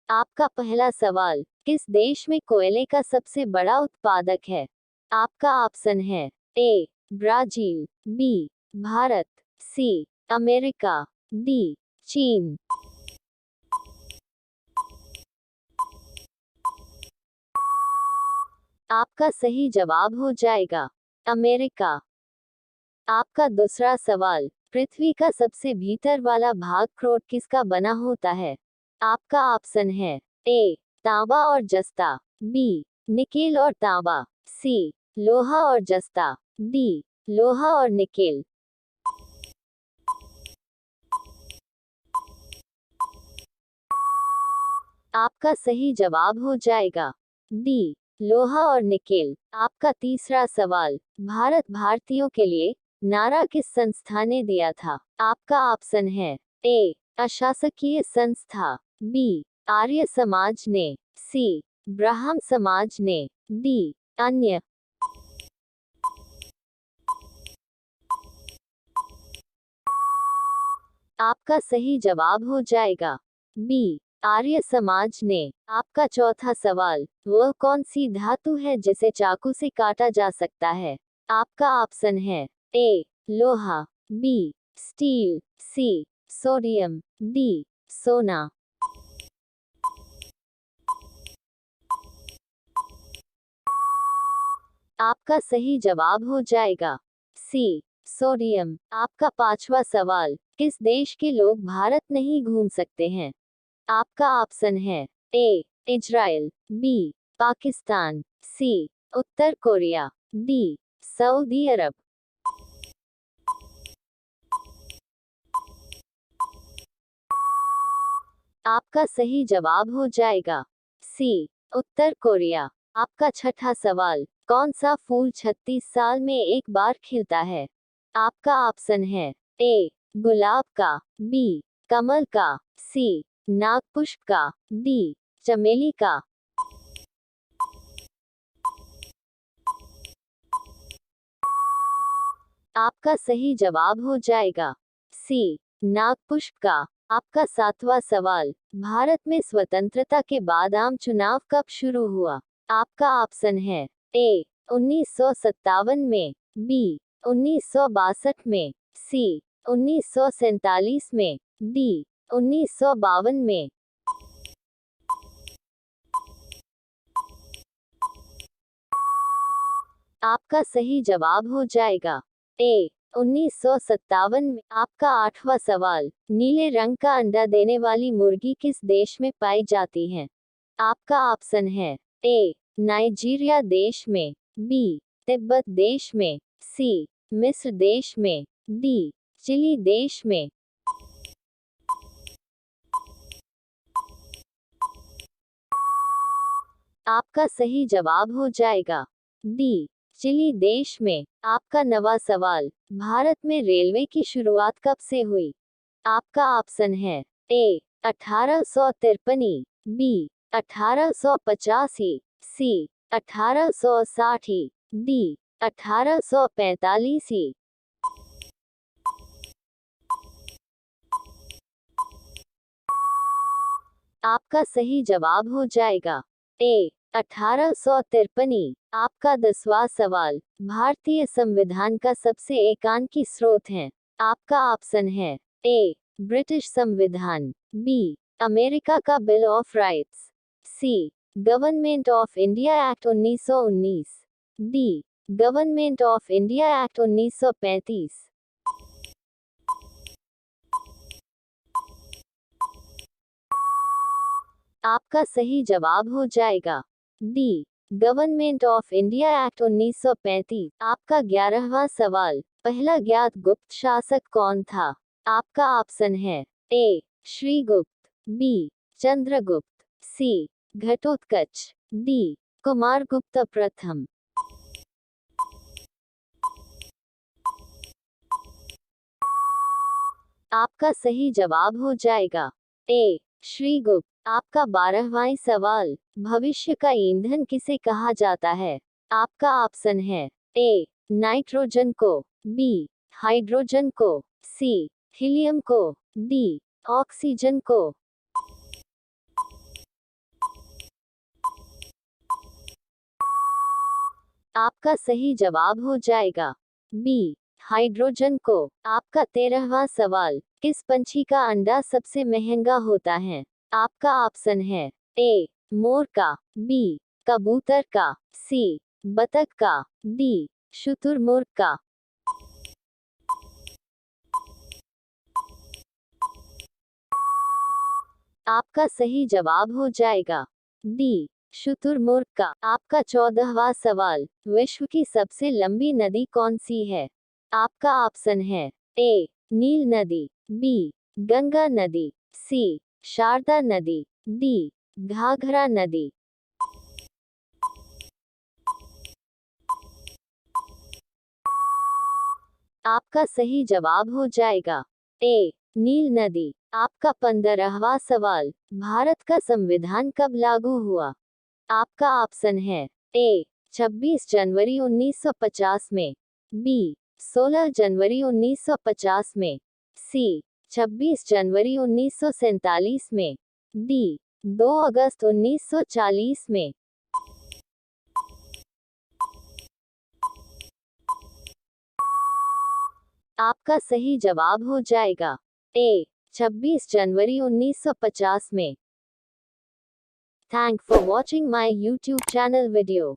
आपका पहला सवाल, किस देश में कोयले का सबसे बड़ा उत्पादक है? आपका ऑप्शन है A Brazil, B Bharat, C America, D चीन। आपका सही जवाब हो जाएगा अमेरिका। आपका दूसरा सवाल, पृथ्वी का सबसे भीतर वाला भाग क्रोट किसका बना होता है? आपका ऑप्शन है ए तांबा और जस्ता, बी निकेल और तांबा, सी लोहा और जस्ता, डी लोहा और निकेल। आपका सही जवाब हो जाएगा डी लोहा और निकेल। आपका तीसरा सवाल, भारत भारतीयों के लिए नारा किस संस्था ने दिया था? आपका ऑप्शन है ए अशासकीय संस्था, बी आर्य समाज ने, सी ब्राह्म समाज ने, डी अन्य। आपका सही जवाब हो जाएगा बी आर्य समाज ने। आपका चौथा सवाल, वह कौन सी धातु है जिसे चाकू से काटा जा सकता है? आपका ऑप्शन है ए लोहा, B steel, C sodium, D सोना। आपका सही जवाब हो जाएगा सी सोडियम। आपका पांचवा सवाल, किस देश के लोग भारत नहीं घूम सकते हैं? आपका ऑप्शन है ए इजराइल, बी पाकिस्तान, सी उत्तर कोरिया, डी सऊदी अरब। आपका सही जवाब हो जाएगा सी उत्तर कोरिया। आपका छठा सवाल, कौन सा फूल 36 साल में एक बार खिलता है? आपका ऑप्शन है ए गुलाब का, बी कमल का, सी नागपुष्प का, डी चमेली का। आपका सही जवाब हो जाएगा सी नागपुष्प का। आपका सातवां सवाल, भारत में स्वतंत्रता के बाद आम चुनाव कब शुरू हुआ? आपका ऑप्शन है ए 1957 में, बी 1962 में, सी 1947 में, डी 1952 में। आपका सही जवाब हो जाएगा ए 1957 में। आपका आठवां सवाल, नीले रंग का अंडा देने वाली मुर्गी किस देश में पाई जाती है? आपका ऑप्शन है ए नाइजीरिया देश में, बी तिब्बत देश में, सी मिस्र देश में, डी चिली देश में। आपका सही जवाब हो जाएगा डी चिली देश में। आपका नवा सवाल, भारत में रेलवे की शुरुआत कब से हुई? आपका ऑप्शन है ए 1853, बी 1885, सी 1860, डी 1845। आपका सही जवाब हो जाएगा ए 1853। आपका 10वां सवाल, भारतीय संविधान का सबसे एकांकी स्रोत है? आपका ऑप्शन है ए ब्रिटिश संविधान, बी अमेरिका का bill of rights, C government of India act 1919, D government of India act 1935। आपका सही जवाब हो जाएगा D government of India act 1935। आपका 11वां सवाल, पहला ज्ञात गुप्त शासक कौन था? आपका ऑप्शन है ए श्रीगुप्त, बी चंद्रगुप्त, सी घटोत्कच, डी कुमारगुप्त प्रथम। आपका सही जवाब हो जाएगा ए श्रीगुप्त। आपका 12वां सवाल, भविष्य का ईंधन किसे कहा जाता है? आपका ऑप्शन है ए नाइट्रोजन को, बी हाइड्रोजन को, सी हीलियम को, डी ऑक्सीजन को। आपका सही जवाब हो जाएगा बी हाइड्रोजन को। आपका 13वां सवाल, किस पंछी का अंडा सबसे महंगा होता है? आपका ऑप्शन है ए मोर का, बी कबूतर का, सी बतख का, डी शुतुरमुर्ग का। आपका सही जवाब हो जाएगा डी शुतुरमुर्ग का। आपका 14वां सवाल, विश्व की सबसे लंबी नदी कौन सी है? आपका ऑप्शन है ए नील नदी, बी गंगा नदी, सी शारदा नदी, डी घाघरा नदी। आपका सही जवाब हो जाएगा ए नील नदी। आपका 15वां सवाल, भारत का संविधान कब लागू हुआ? आपका ऑप्शन है ए 26 जनवरी 1950 में, बी 16 जनवरी 1950 में, सी 26 जनवरी 1947 में, डी 2 अगस्त 1940 में। आपका सही जवाब हो जाएगा ए 26 जनवरी 1950 में। Thanks for watching my YouTube channel video.